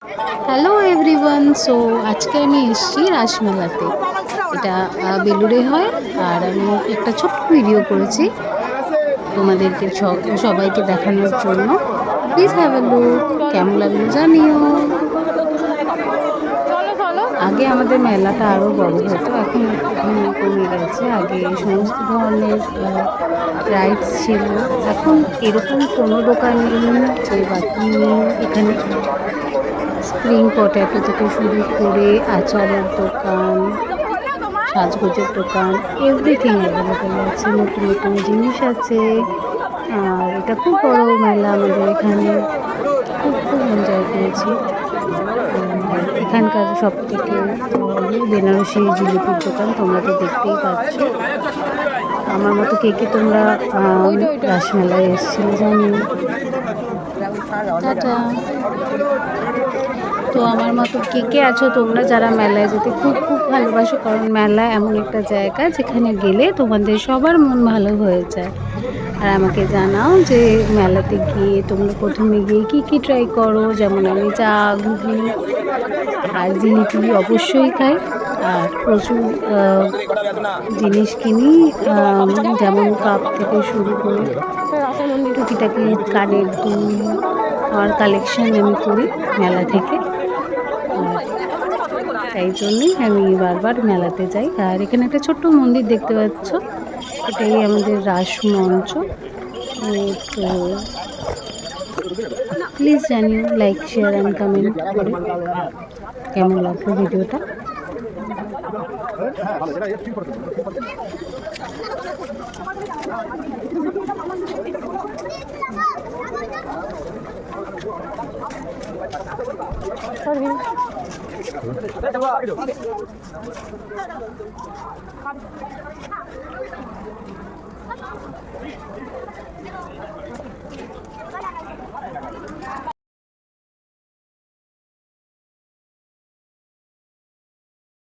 Hello everyone, so আজকে আমি এসেছি রাসমেলাতে। এটা বেলুড়ে হয়। আর আমি একটা ছোট্ট ভিডিও করেছি তোমাদেরকে সবাইকে দেখানোর জন্য। প্লিজ হ্যাভ এ লুক, কেমন লাগলো জানিও। আগে আমাদের মেলাটা আরও বড় হতো, এখন একটুখানি কমে গেছে। আগে সমস্ত ধরনের রাইডস ছিল, এখন এরকম কোনো দোকান নেই যে বাকি নেই। এখানে স্প্রিং পটেটো থেকে শুরু করে আচারের দোকান, সাজগোজের দোকান, এভরিথিং অ্যাভেলেবেল আছে। নতুন নতুন জিনিস আছে। আর এটা খুব বড় মেলা আমাদের এখানে। খুব খুব এনজয় করেছি। আর এখানকার সব থেকে বেনারসি জিলিপির দোকান তোমরা তো দেখতেই পাচ্ছ। আমার মতো কে কে তোমরা রাসমেলায় এসেছিলে জানি। টাটা। তো আমার মতো কে কে আছো তোমরা যারা মেলায় যেতে খুব খুব ভালোবাসো? কারণ মেলা এমন একটা জায়গা যেখানে গেলে তোমাদের সবার মন ভালো হয়ে যায়। আর আমাকে জানাও যে মেলাতে গিয়ে তোমরা প্রথমে গিয়ে কি কি ট্রাই করো। যেমন আমি চা, ঘুগনি আর জিলিপি অবশ্যই খাই। আর প্রচুর জিনিস কিনি, যেমন কাপ থেকে শুরু করে টুকিটাকি কানের দুল আর কালেকশন আমি করি মেলা থেকে। আর তাই জন্যই আমি বারবার মেলাতে যাই। আর এখানে একটা ছোট্ট মন্দির দেখতে পাচ্ছ, এটাই আমাদের রাস মঞ্চ। তো প্লিজ জানিও, লাইক, শেয়ার অ্যান্ড কমেন্ট করে কেমন লাগলো ভিডিওটা।